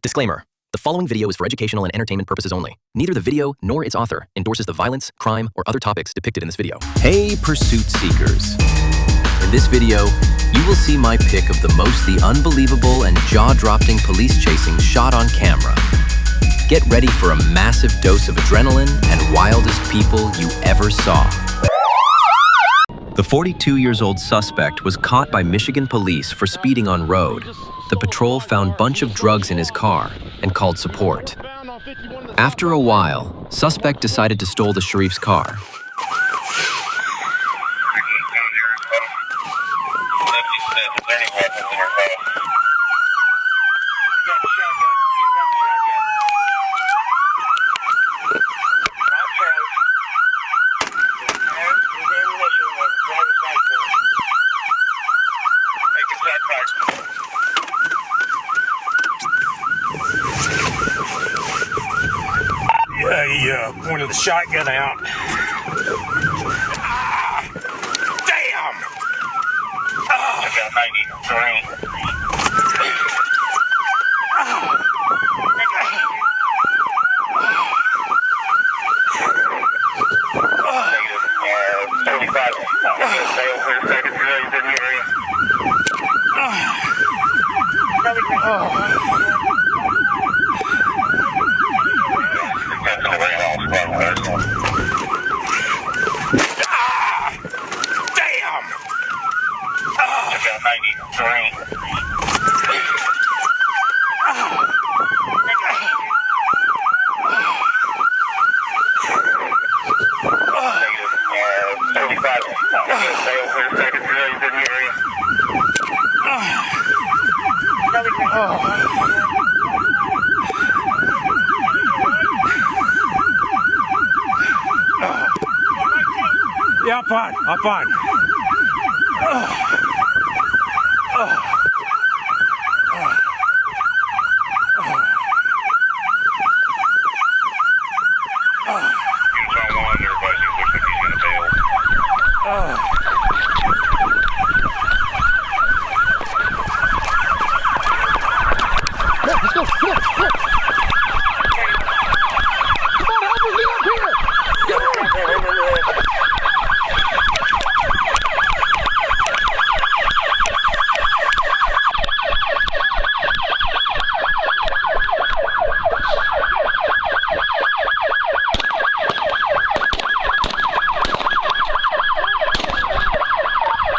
Disclaimer. The following video is for educational and entertainment purposes only. Neither the video nor its author endorses the violence, crime, or other topics depicted in this video. Hey, pursuit seekers. In this video, you will see my pick of the unbelievable and jaw-dropping police chasing shot on camera. Get ready for a massive dose of adrenaline and wildest people you ever saw. The 42-year-old suspect was caught by Michigan police for speeding on road. The patrol found a bunch of drugs in his car and called support. After a while, suspect decided to steal the sheriff's car. He pointed the shotgun out. Ah, damn! I got 93. Yeah, I'm fine.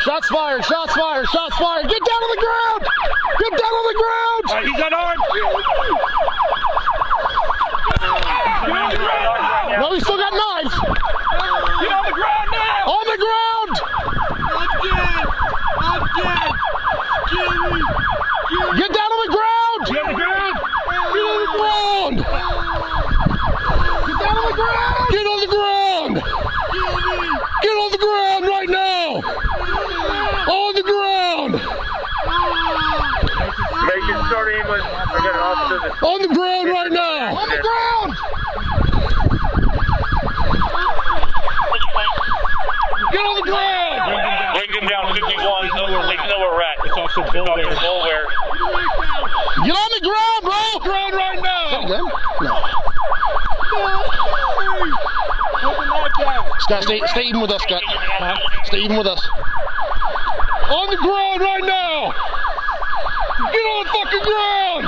Shots fired, shots fired, shots fired. Get down on the ground! Get down on the ground! He's unarmed! No, he's still got knives! Get on the ground now! On the ground! I'm dead! Kill me! Get down on the ground! Get on the ground! Get on the ground! Get down on the ground! Get on the ground! Get on the ground right now! On the ground! Make it start ambulance. I got an officer. On the ground right now! On the ground! Get on the ground! Bring him down 51. They know where we're at. It's also Bull Bear. Get on the ground, bro! Ground right now! Is that them? No. Scott, stay even with us, Scott. Stay even with us. On the ground right now! Get on the fucking ground!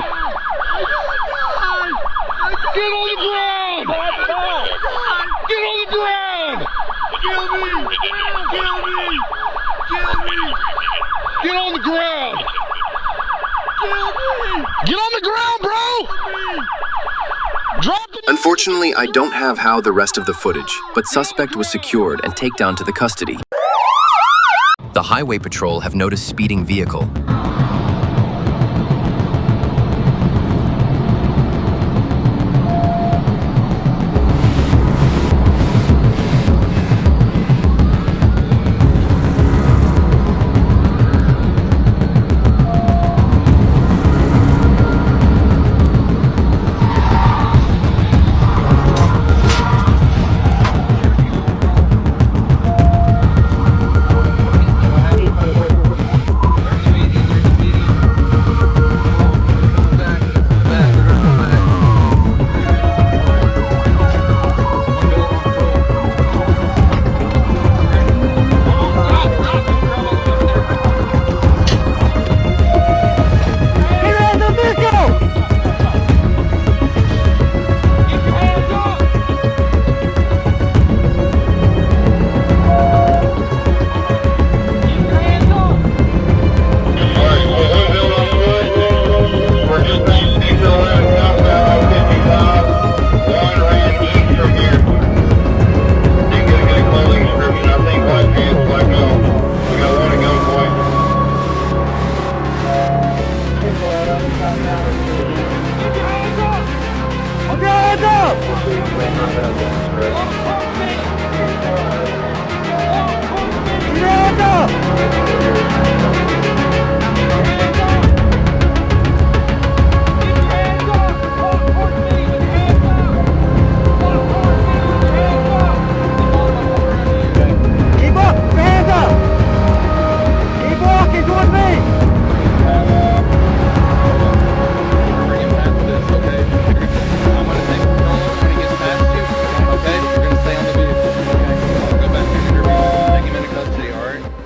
Get on the ground! Get on the ground! Kill me! Kill me! Kill me! Get on the ground! Kill me! Get on the ground, bro! Drop it! Unfortunately, I don't have the rest of the footage, but suspect was secured and taken to the custody. The highway patrol have noticed speeding vehicle.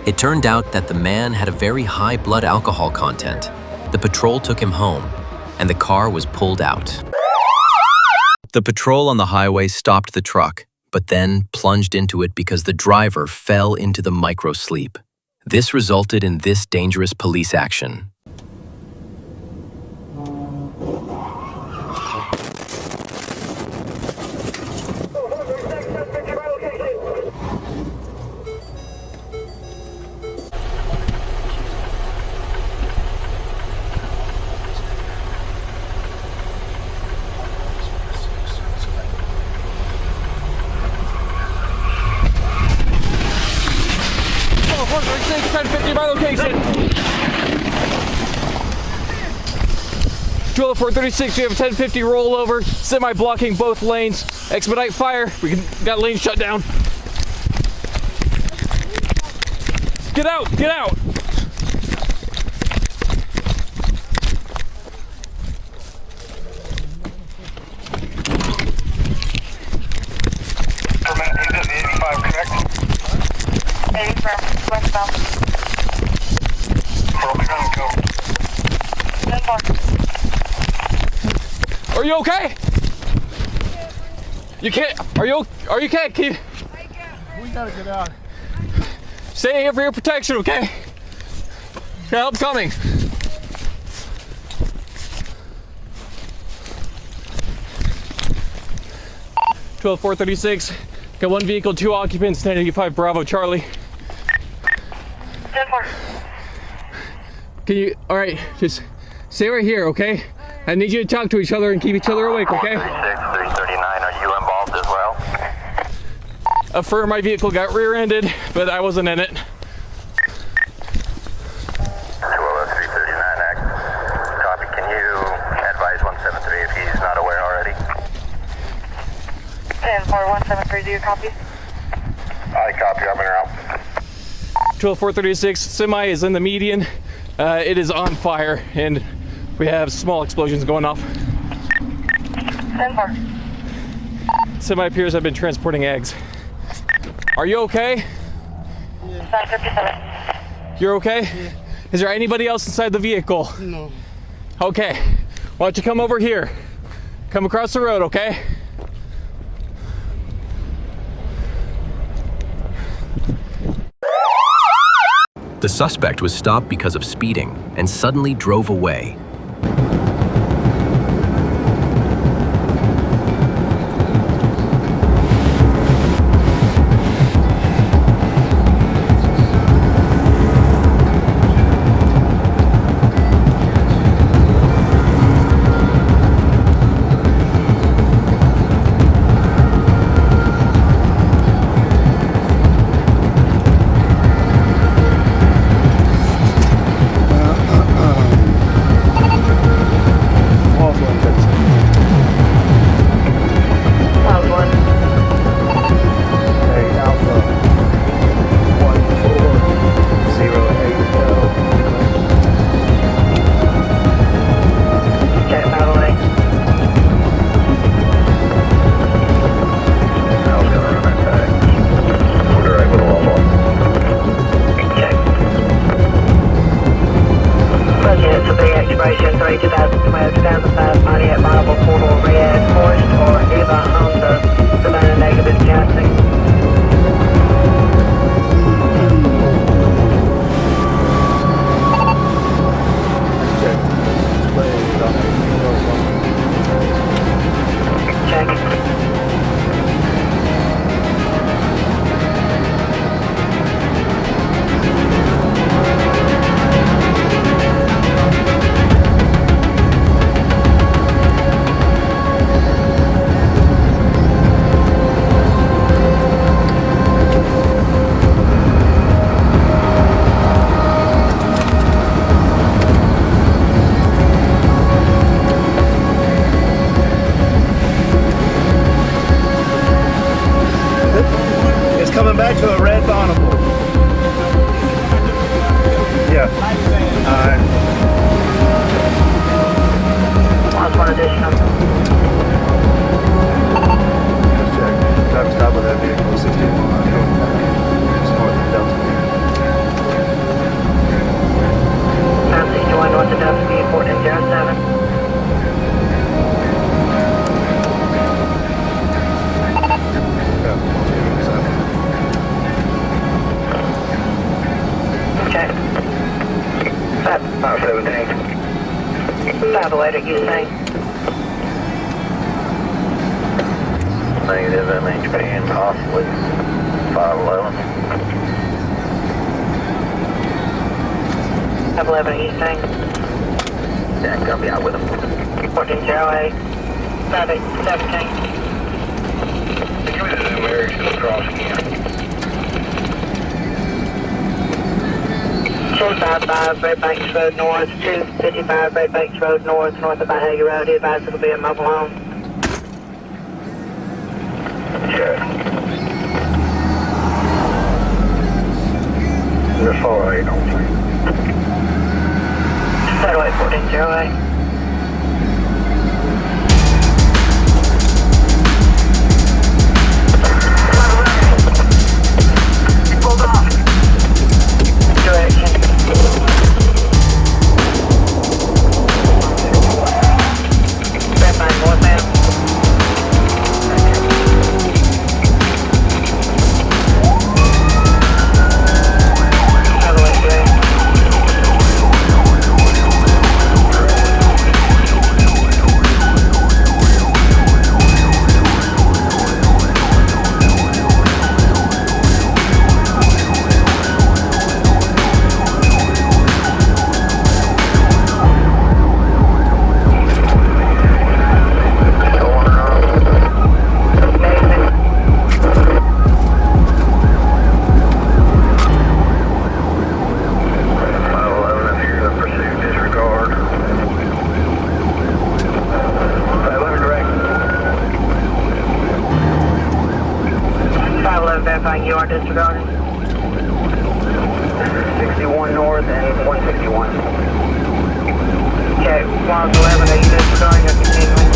It turned out that the man had a very high blood alcohol content. The patrol took him home, and the car was pulled out. The patrol on the highway stopped the truck, but then plunged into it because the driver fell into the microsleep. This resulted in this dangerous police action. My location. 436, we have a 1050 rollover, semi blocking both lanes. Expedite fire. We got lane shut down. Get out, get out. He's at the 85, correct? 85, westbound. Are you okay? You can't. Are you okay? We gotta get out. Stay here for your protection, okay? Help coming. Twelve 436. Got one vehicle, 2 occupants, 1085 Bravo Charlie. 10-4. Can you, all right, just stay right here, okay? I need you to talk to each other and keep each other awake, okay? 339, are you involved as well? Affirm, my vehicle got rear-ended, but I wasn't in it. 339, act. Copy, can you advise 173 if he's not aware already? 10-4, 173, do you copy? I copy, I'm in route. 12 436, semi is in the median. It is on fire, and we have small explosions going off. 10-4. Semi appears I've been transporting eggs. Are you okay? Yeah. 957. You're okay? Yeah. Is there anybody else inside the vehicle? No. Okay. Why don't you come over here? Come across the road, okay? The suspect was stopped because of speeding and suddenly drove away. come back to a red bonnable. Yeah. Alright. Last one additional. Let's check. Drive stop with that vehicle, 61. It's north of Delta. 961 north of Delta, speed 1407. Okay. 517. Satellite, you saying? Negative, that means being possibly 511. 511, you saying? Yeah, copy, out with him. 1408. 5817. Give me the zoom area to cross again. 255 Red Banks Road North, 255 Red Banks Road North, north of Bahia Road. Advise it'll be a mobile home. Check. You're 408, don't you? Satellite 1408. Pulled off. Direction. Red Bank northbound. Satellite gray. You are disregarding. 61 north and 161. Okay, 111, are you disregarding or continuing?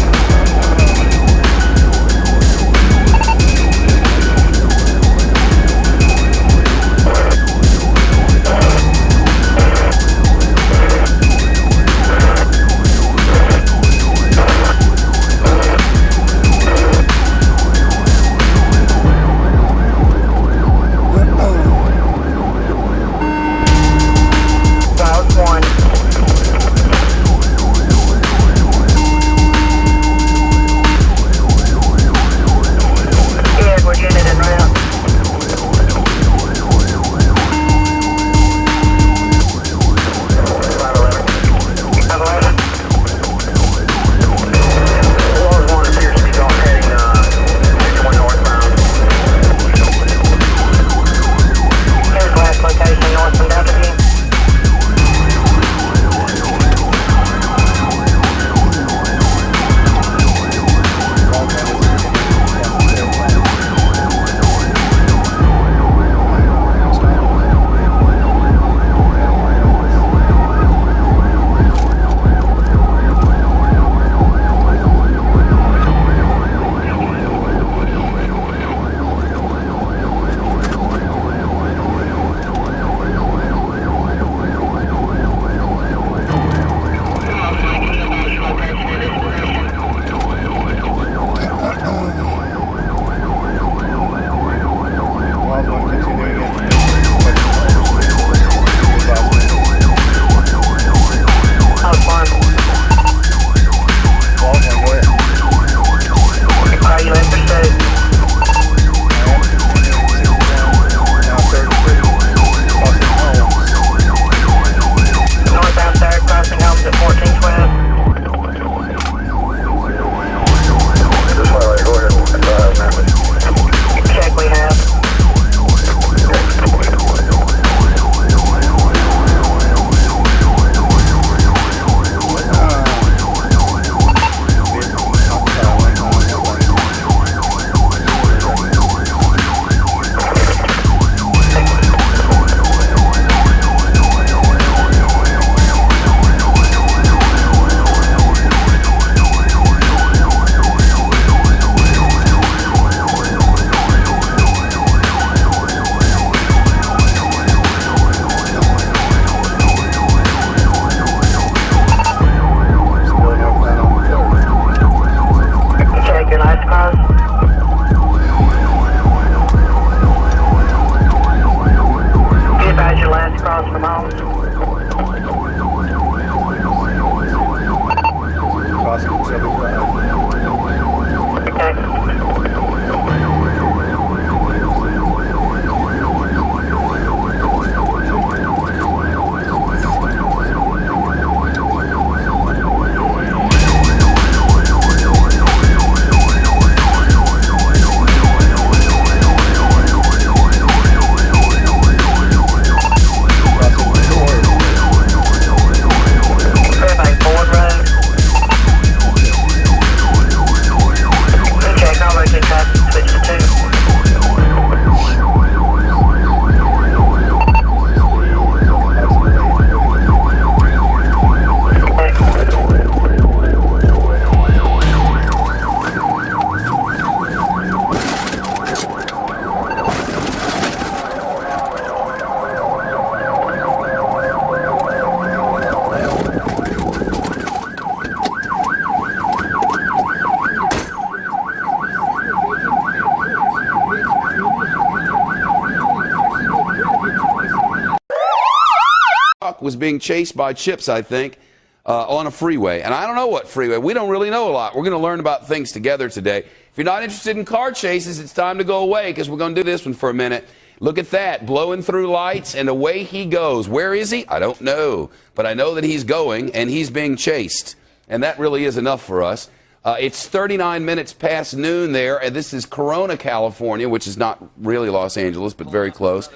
was being chased by Chips, I think, on a freeway. And I don't know what freeway. We don't really know a lot. We're going to learn about things together today. If you're not interested in car chases, it's time to go away because we're going to do this one for a minute. Look at that, blowing through lights, and away he goes. Where is he? I don't know. But I know that he's going, and he's being chased. And that really is enough for us. It's 39 minutes past noon there, and this is Corona, California, which is not really Los Angeles, but very close.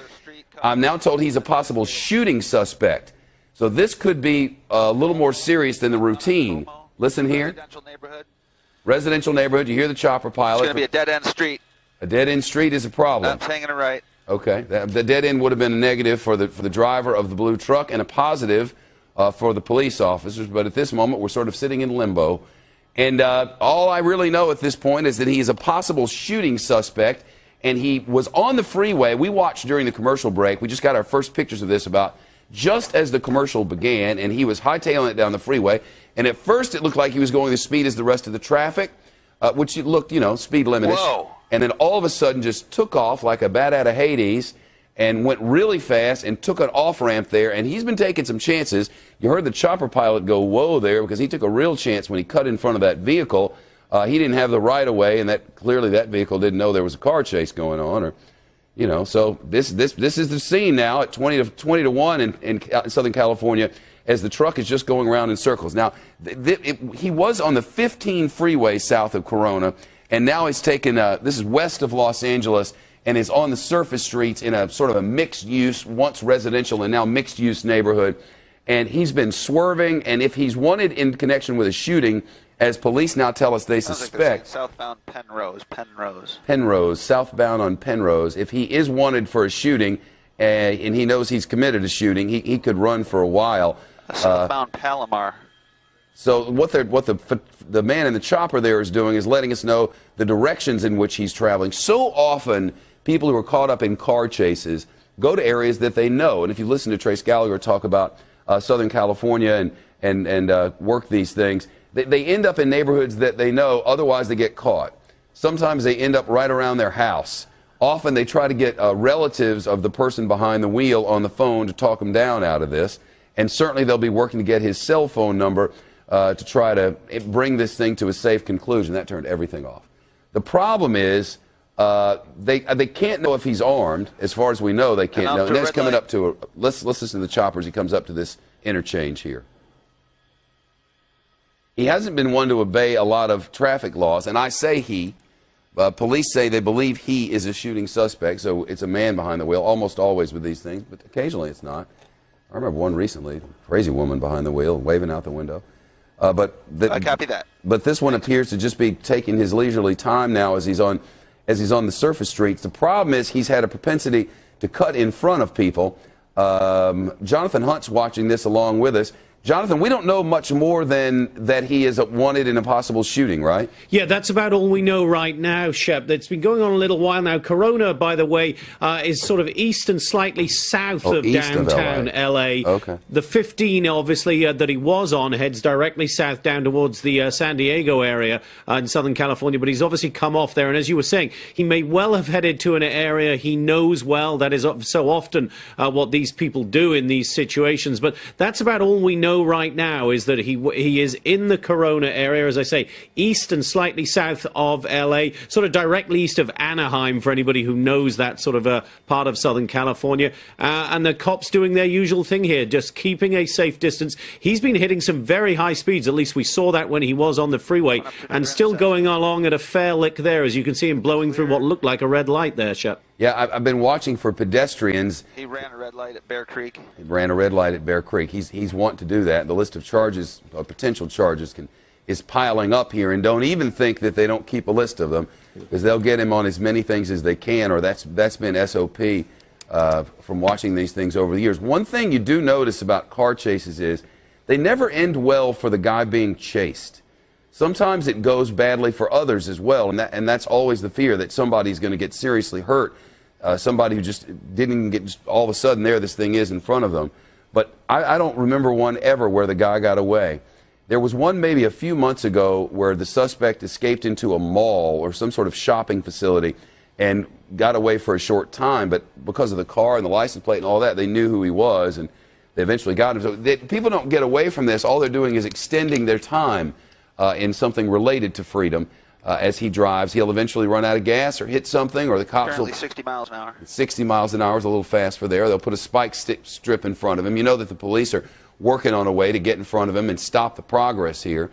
I'm now told he's a possible shooting suspect. So this could be a little more serious than the routine. Listen here. Residential neighborhood. Residential neighborhood. You hear the chopper pilot. It's going to be a dead-end street. A dead-end street is a problem. I'm taking it right. Okay. The dead end would have been a negative for the driver of the blue truck and a positive for the police officers. But at this moment, we're sort of sitting in limbo. And all I really know at this point is that he is a possible shooting suspect. And he was on the freeway. We watched during the commercial break. We just got our first pictures of this about just as the commercial began. And he was hightailing it down the freeway. And at first, it looked like he was going the speed as the rest of the traffic, which looked, speed limitish. Whoa. And then all of a sudden just took off like a bat out of Hades and went really fast and took an off-ramp there. And he's been taking some chances. You heard the chopper pilot go, whoa, there, because he took a real chance when he cut in front of that vehicle. He didn't have the right-of-way, and clearly that vehicle didn't know there was a car chase going on. So this is the scene now at 20 to 1 in Southern California as the truck is just going around in circles. Now, he was on the 15 freeway south of Corona, and now he's taken, this is west of Los Angeles, and is on the surface streets in a sort of a mixed-use, once residential and now mixed-use neighborhood. And he's been swerving, and if he's wanted in connection with a shooting, as police now tell us they suspect. Like southbound Penrose. Penrose, southbound on Penrose. If he is wanted for a shooting, and he knows he's committed a shooting, he could run for a while. Southbound Palomar. So what the man in the chopper there is doing is letting us know the directions in which he's traveling. So often, people who are caught up in car chases go to areas that they know. And if you listen to Trace Gallagher talk about Southern California and work these things, they end up in neighborhoods that they know, otherwise they get caught. Sometimes they end up right around their house. Often they try to get relatives of the person behind the wheel on the phone to talk them down out of this. And certainly they'll be working to get his cell phone number to try to bring this thing to a safe conclusion. That turned everything off. The problem is they can't know if he's armed. As far as we know, they can't know. And that's coming up to let's listen to the chopper as he comes up to this interchange here. He hasn't been one to obey a lot of traffic laws, and I say he. Police say they believe he is a shooting suspect, so it's a man behind the wheel, almost always with these things, but occasionally it's not. I remember one recently, crazy woman behind the wheel, waving out the window. I copy that. But this one appears to just be taking his leisurely time now as he's on the surface streets. The problem is he's had a propensity to cut in front of people. Jonathan Hunt's watching this along with us. Jonathan, we don't know much more than that he is wanted in a possible shooting, right? Yeah, that's about all we know right now, Shep. It's been going on a little while now. Corona, by the way, is sort of east and slightly south of downtown LA. Okay. The 15, obviously, that he was on heads directly south down towards the San Diego area in Southern California, but he's obviously come off there. And as you were saying, he may well have headed to an area he knows well. That is so often what these people do in these situations. But that's about all we know right now, is that he is in the Corona area, as I say, east and slightly south of LA, sort of directly east of Anaheim for anybody who knows that sort of a part of Southern California. And the cops doing their usual thing here, just keeping a safe distance. He's been hitting some very high speeds, at least we saw that when he was on the freeway, and still going along at a fair lick there, as you can see him blowing through what looked like a red light there, Shep. Yeah, I've been watching for pedestrians. He ran a red light at Bear Creek. He ran a red light at Bear Creek. He's wanting to do that. The list of charges, potential charges, is piling up here. And don't even think that they don't keep a list of them, because they'll get him on as many things as they can, or that's been SOP from watching these things over the years. One thing you do notice about car chases is they never end well for the guy being chased. Sometimes it goes badly for others as well, and that's always the fear, that somebody's going to get seriously hurt. Somebody who just didn't get, just all of a sudden there this thing is in front of them. But I don't remember one ever where the guy got away. There was one maybe a few months ago where the suspect escaped into a mall or some sort of shopping facility and got away for a short time, but because of the car and the license plate and all that, they knew who he was, and They eventually got him. So people don't get away from this. All they're doing is extending their time in something related to freedom. As he drives, he'll eventually run out of gas or hit something, or the cops Currently will... 60 miles an hour. 60 miles an hour is a little fast for there. They'll put a spike strip in front of him. You know that the police are working on a way to get in front of him and stop the progress here.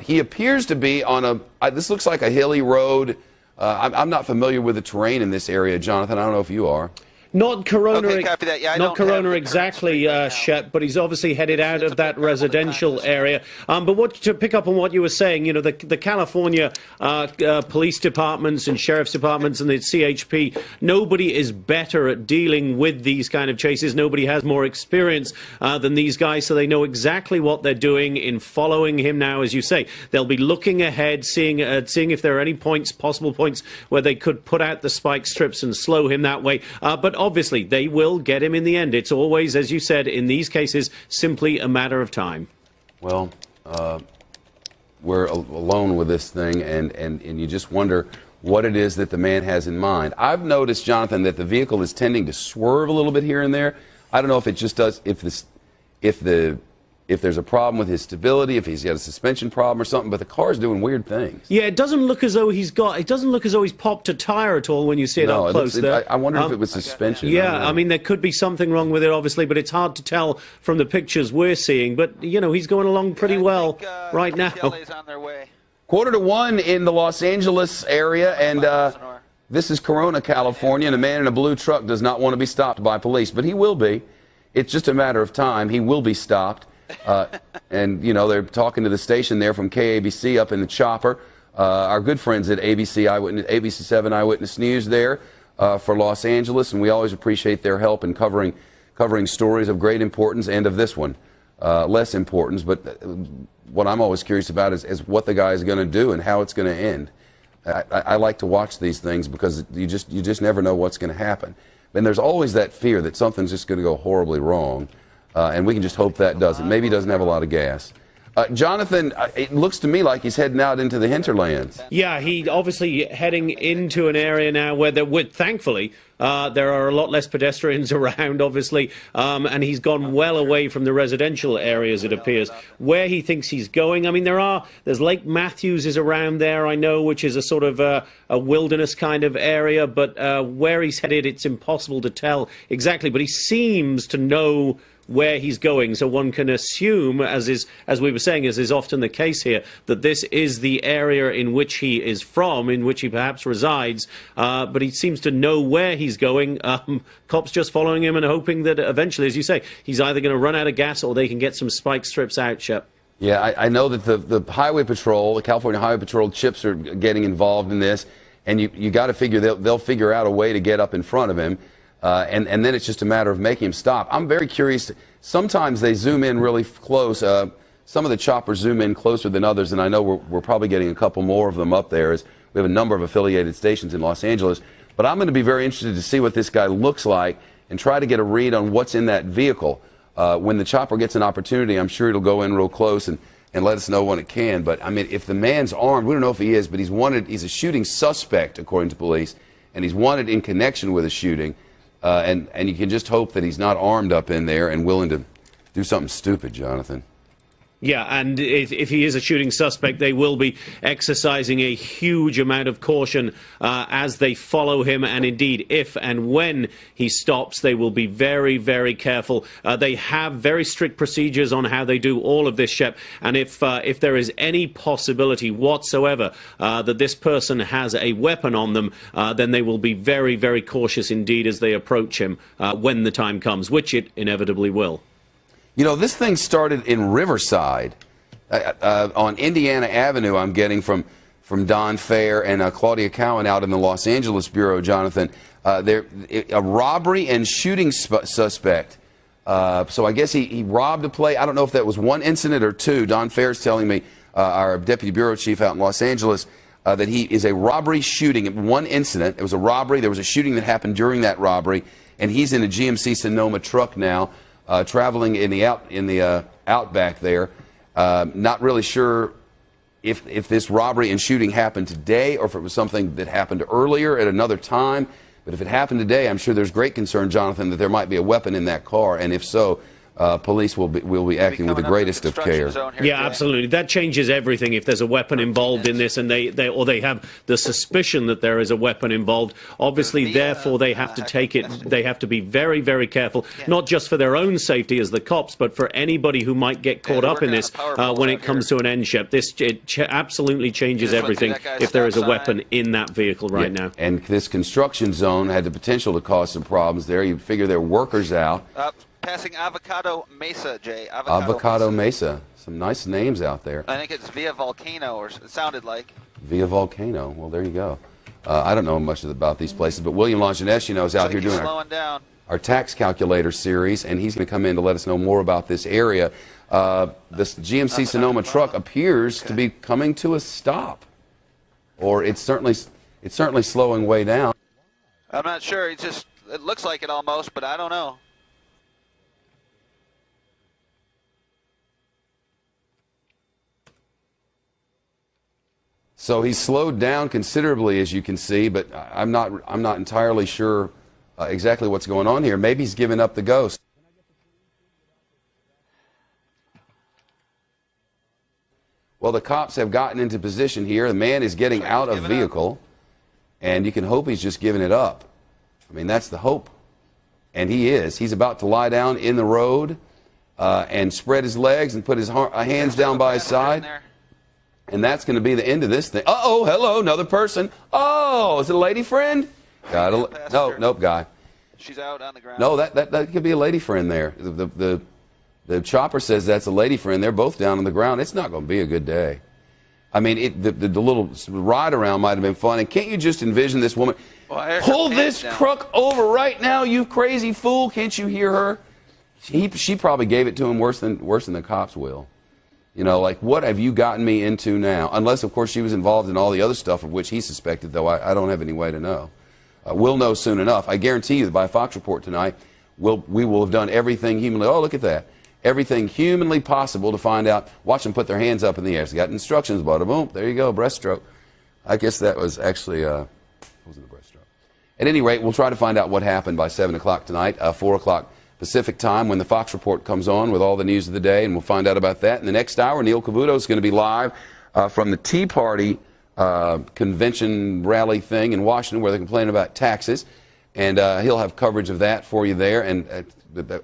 He appears to be on a... this looks like a hilly road. I'm not familiar with the terrain in this area, Jonathan. I don't know if you are. Not Corona, Okay, copy that. Yeah, not Corona exactly, Shep, but he's obviously headed out of that residential area. But to pick up on what you were saying, you know, the California police departments and sheriff's departments and the CHP, nobody is better at dealing with these kind of chases. Nobody has more experience than these guys, so they know exactly what they're doing in following him now, as you say. They'll be looking ahead, seeing if there are any possible points where they could put out the spike strips and slow him that way. But obviously, they will get him in the end. It's always, as you said, in these cases, simply a matter of time. Well, we're alone with this thing, and you just wonder what it is that the man has in mind. I've noticed, Jonathan, that the vehicle is tending to swerve a little bit here and there. I don't know if it just does, if there's a problem with his stability, if he's got a suspension problem or something, but the car's doing weird things. Yeah, it doesn't look as though he's popped a tire at all when you see it up close there. I wonder if it was suspension. Yeah, I mean, there could be something wrong with it, obviously, but it's hard to tell from the pictures we're seeing. But, you know, he's going along pretty well right now. On their way. 1:45 in the Los Angeles area, and this is Corona, California, and a man in a blue truck does not want to be stopped by police, but he will be. It's just a matter of time. He will be stopped. And, you know, they're talking to the station there from KABC up in the chopper. Our good friends at ABC 7 Eyewitness News there for Los Angeles, and we always appreciate their help in covering stories of great importance and of this one, less importance. But what I'm always curious about is what the guy is going to do and how it's going to end. I like to watch these things because you just never know what's going to happen. And there's always that fear that something's just going to go horribly wrong. And we can just hope that doesn't. Maybe he doesn't have a lot of gas. Jonathan, it looks to me like he's heading out into the hinterlands. Yeah, he's obviously heading into an area now where thankfully, there are a lot less pedestrians around, obviously, and he's gone well away from the residential areas, it appears. Where he thinks he's going, I mean, there's Lake Matthews is around there, I know, which is a sort of a wilderness kind of area, but where he's headed, it's impossible to tell exactly, but he seems to know where he's going, so one can assume, as we were saying, as is often the case here, that this is the area in which he is from, in which he perhaps resides, but he seems to know where he's going. Cops just following him and hoping that eventually, as you say, he's either going to run out of gas or they can get some spike strips out, Shep. Yeah, I know that the Highway Patrol, the California Highway Patrol chips are getting involved in this, and you got to figure they'll figure out a way to get up in front of him. And then it's just a matter of making him stop. I'm very curious. Sometimes they zoom in really close. Some of the choppers zoom in closer than others, and I know we're probably getting a couple more of them up there, as we have a number of affiliated stations in Los Angeles. But I'm going to be very interested to see what this guy looks like and try to get a read on what's in that vehicle. When the chopper gets an opportunity, I'm sure it'll go in real close and let us know when it can. But, I mean, if the man's armed, we don't know if he is, but he's wanted. He's a shooting suspect, according to police, and he's wanted in connection with a shooting. And you can just hope that he's not armed up in there and willing to do something stupid, Jonathan. Yeah, and if he is a shooting suspect, they will be exercising a huge amount of caution as they follow him. And indeed, if and when he stops, they will be very, very careful. They have very strict procedures on how they do all of this, Shep. And if there is any possibility whatsoever that this person has a weapon on them, then they will be very, very cautious indeed as they approach him when the time comes, which it inevitably will. You know, this thing started in Riverside on Indiana Avenue. I'm getting from Don Fair and Claudia Cowan out in the Los Angeles Bureau, Jonathan. A robbery and shooting suspect. So I guess he robbed a place. I don't know if that was one incident or two. Don Fair's telling me, our deputy bureau chief out in Los Angeles, that he is a robbery shooting. One incident. It was a robbery. There was a shooting that happened during that robbery, and he's in a GMC Sonoma truck now. Traveling in the outback there. Not really sure if this robbery and shooting happened today or if it was something that happened earlier at another time. But if it happened today, I'm sure there's great concern, Jonathan, that there might be a weapon in that car. And if so, police will be acting with the greatest of care. Yeah, absolutely. That changes everything if there's a weapon involved in this, and they have the suspicion that there is a weapon involved. Obviously, therefore, they have to take it. They have to be very, very careful, not just for their own safety as the cops, but for anybody who might get caught up in this when it comes to an end ship. This absolutely changes everything if there is a weapon in that vehicle right now. And this construction zone had the potential to cause some problems there. You'd figure there are workers out. Passing Avocado Mesa, Jay. Avocado Mesa. Some nice names out there. I think it's Via Volcano, or it sounded like. Via Volcano. Well, there you go. I don't know much about these places, but William Longinus, you know, is out here doing our tax calculator series, and he's going to come in to let us know more about this area. This GMC Sonoma truck appears to be coming to a stop, or it's certainly slowing way down. I'm not sure. It looks like it almost, but I don't know. So he's slowed down considerably, as you can see, but I'm not entirely sure exactly what's going on here. Maybe he's given up the ghost. Well, the cops have gotten into position here. The man is getting out of vehicle, and you can hope he's just giving it up. I mean, that's the hope. And he is. He's about to lie down in the road and spread his legs and put his hands down by his side. And that's going to be the end of this thing. Uh-oh, hello, another person. Oh, is it a lady friend? Nope, guy. She's out on the ground. No, that could be a lady friend there. The chopper says that's a lady friend. They're both down on the ground. It's not going to be a good day. I mean, the little ride around might have been fun. And can't you just envision this woman? Pull this truck over right now, you crazy fool. Can't you hear her? She probably gave it to him worse than the cops will. You know, like, what have you gotten me into now? Unless, of course, she was involved in all the other stuff of which he suspected, though I don't have any way to know. We'll know soon enough. I guarantee you that by Fox Report tonight, we will have done everything humanly. Oh, look at that. Everything humanly possible to find out. Watch them put their hands up in the air. They got instructions, bada boom. There you go, breaststroke. I guess that was actually, wasn't a breaststroke. At any rate, we'll try to find out what happened by 7 o'clock tonight, 4 o'clock Pacific time when the Fox Report comes on with all the news of the day, and we'll find out about that. In the next hour, Neil Cavuto is going to be live from the Tea Party convention rally thing in Washington where they're complaining about taxes, and he'll have coverage of that for you there. And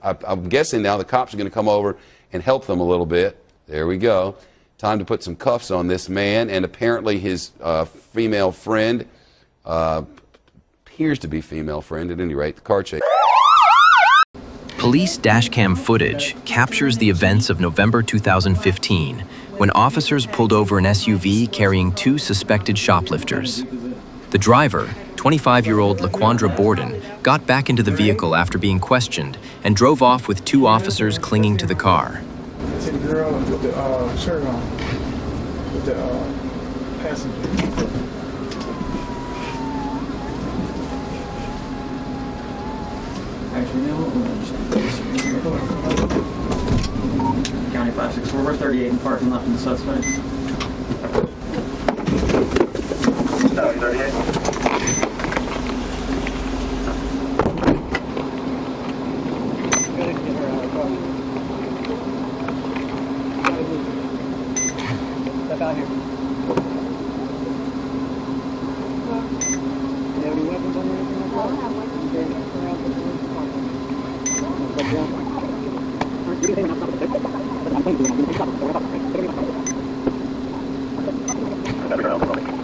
I'm guessing now the cops are going to come over and help them a little bit. There we go. Time to put some cuffs on this man, and apparently his female friend, appears to be female friend at any rate, the car chase. Police dashcam footage captures the events of November 2015 when officers pulled over an SUV carrying 2 suspected shoplifters. The driver, 25-year-old LaQuandra Borden, got back into the vehicle after being questioned and drove off with 2 officers clinging to the car. It's a girl with the shirt on, with the passenger. County 564, we're 38 and parking left in the suspect. No, 38. Step out here. Do you have any weapons on you or anything like that? I don't have weapons.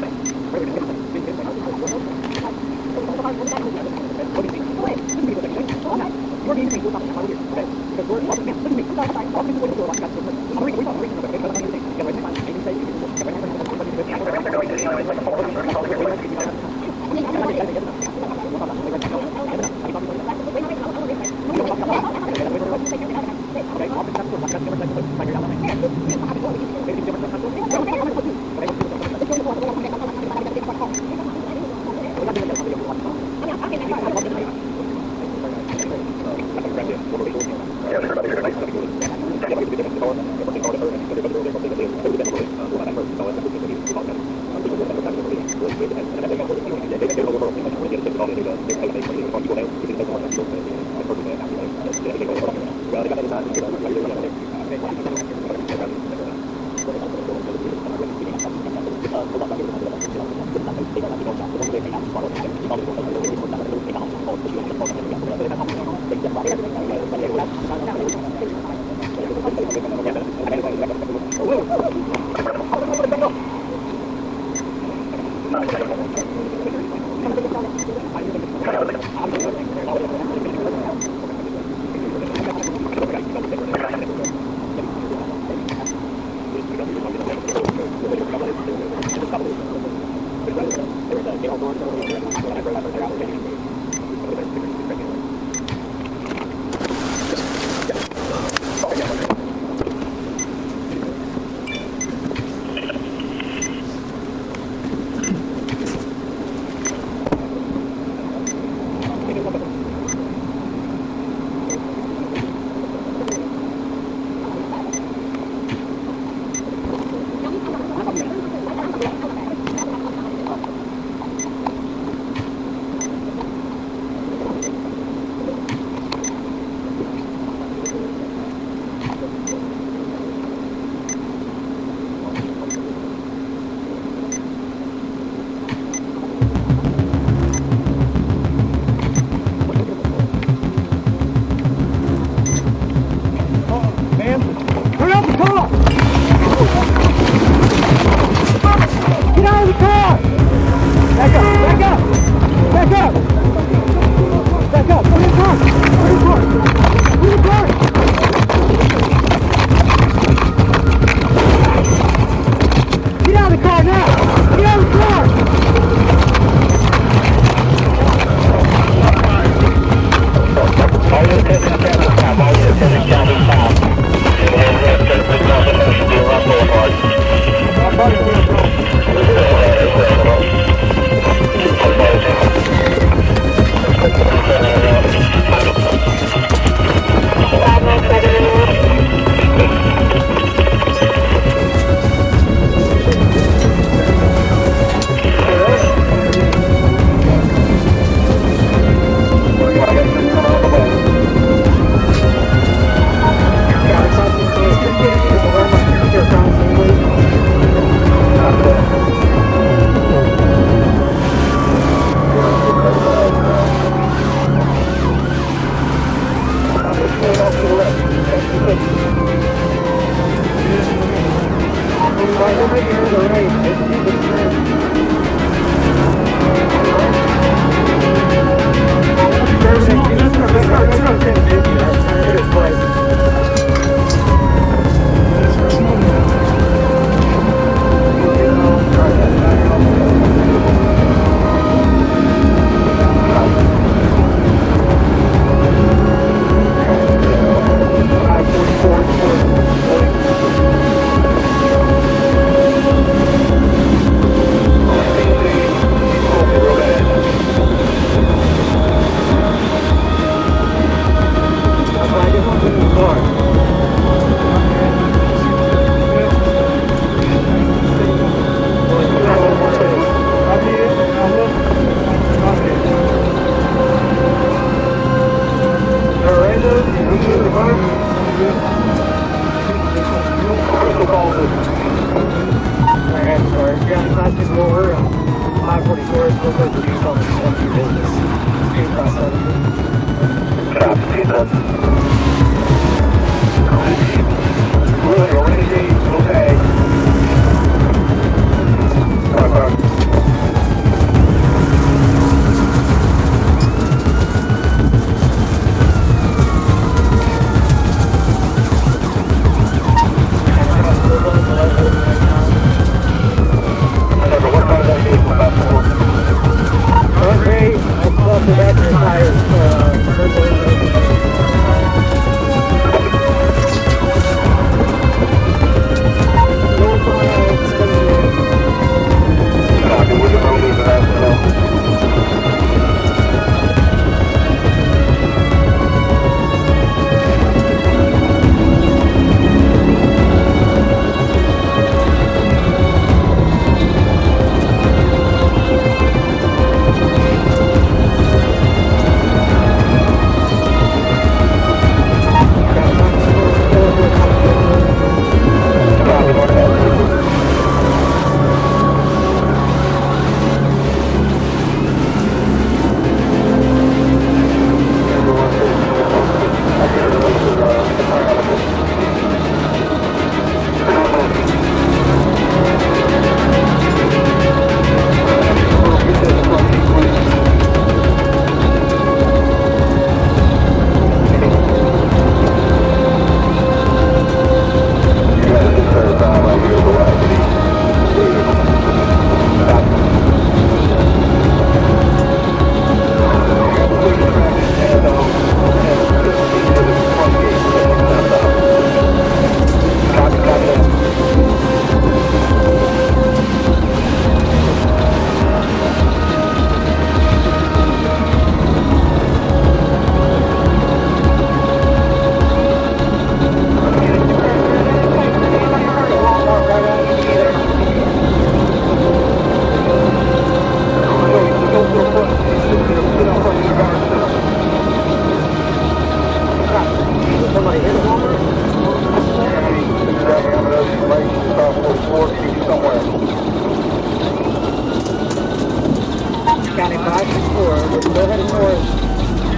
They're heading towards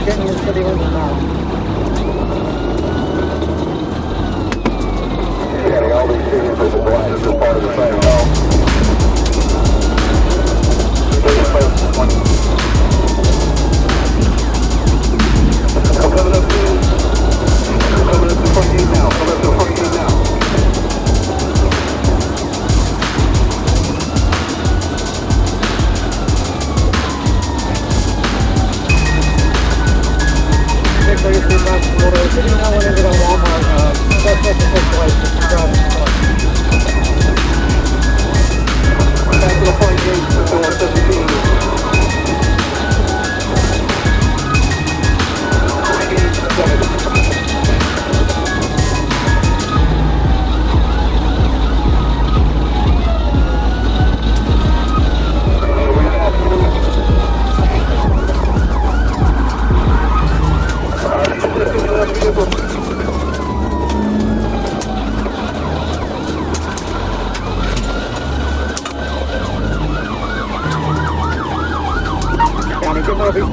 Union City limit now. Yeah, all these students are the blacks are part of the same home. Coming up to the front gate now. Coming up to the front gate now.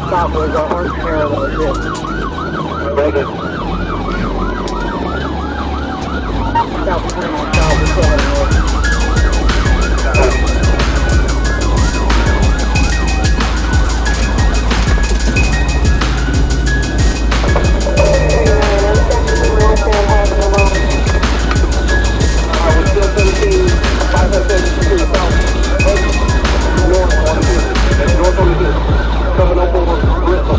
Southwards, our orange parallel is it. Very good. South 29 south, we're still heading north. We're still 17, 573 south. North 42. North 42. Coming up over Bristol.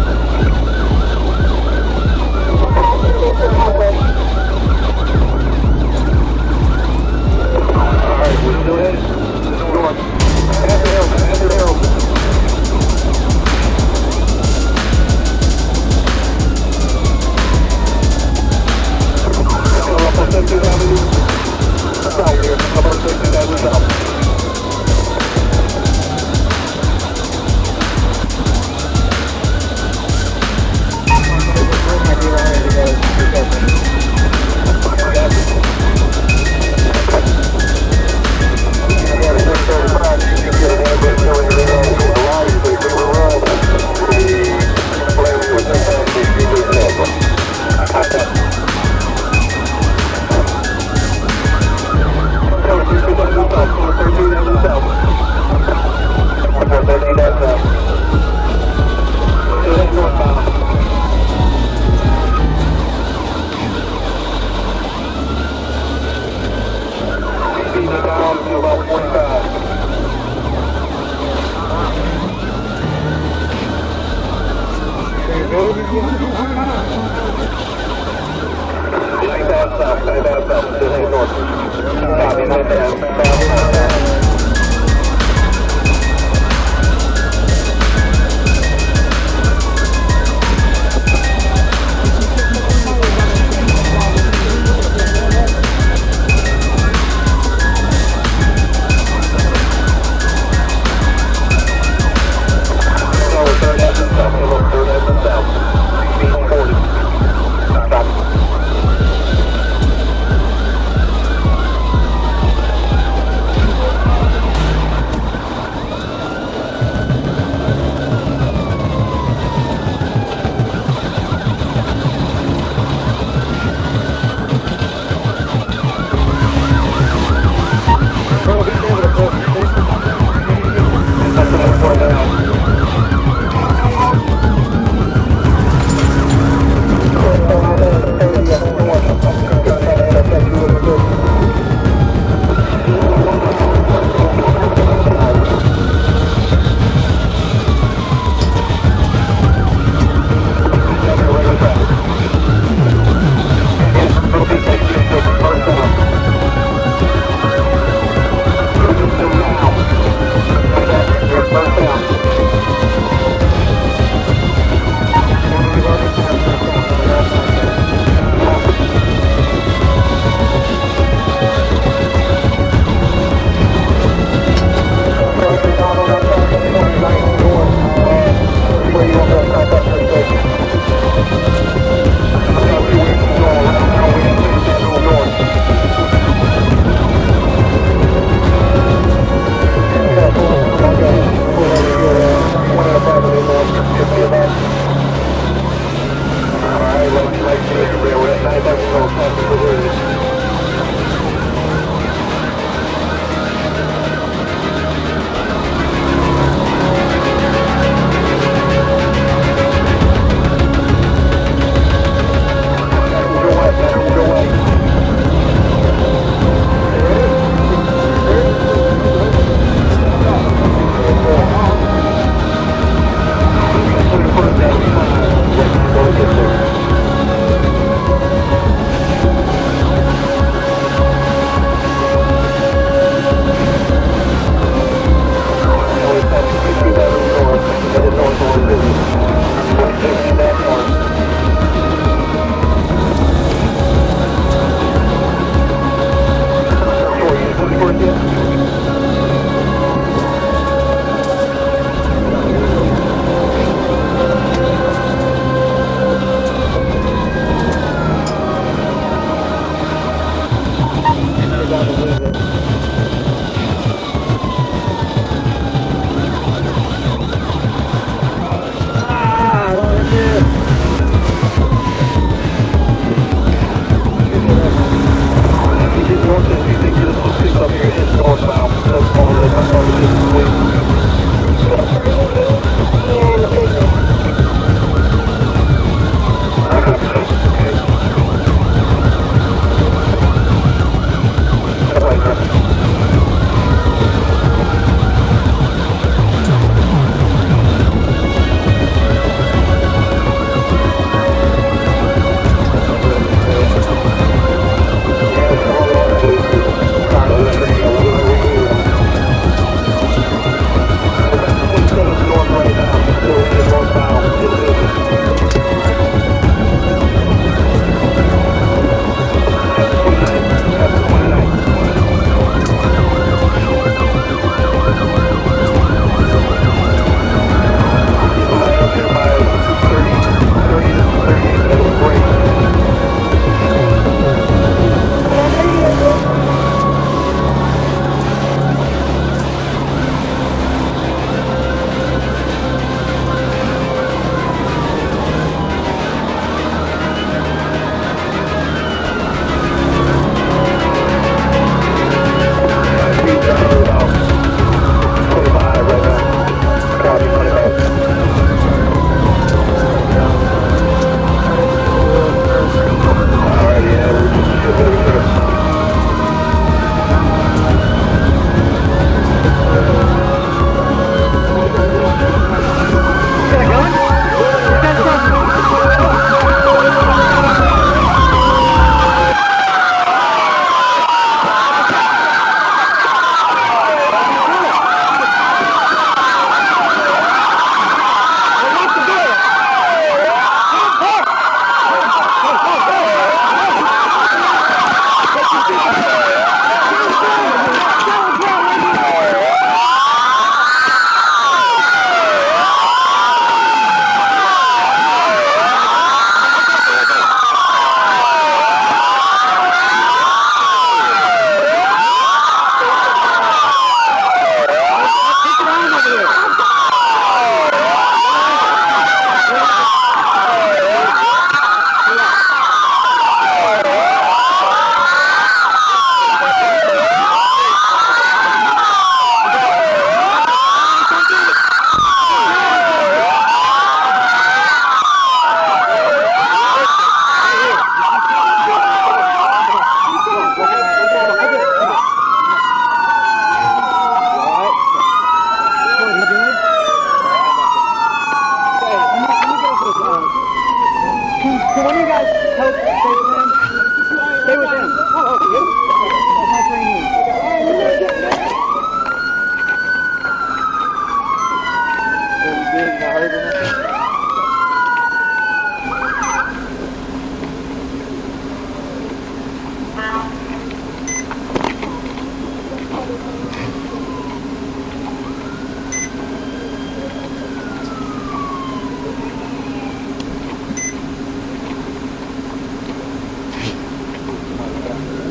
got hurt or nothing?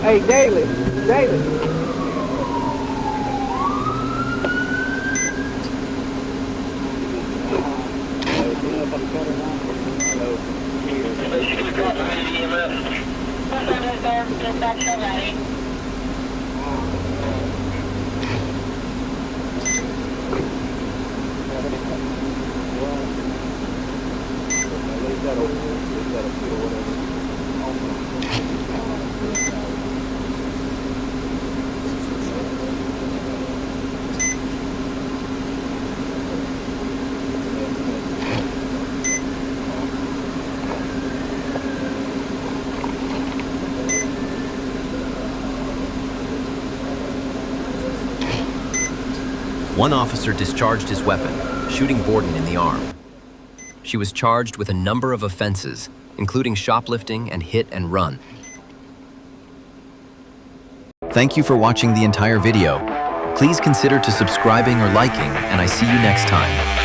Hey, David. One officer discharged his weapon, shooting Borden in the arm. She was charged with a number of offenses, including shoplifting and hit and run. Thank you for watching the entire video. Please consider subscribing or liking, and I see you next time.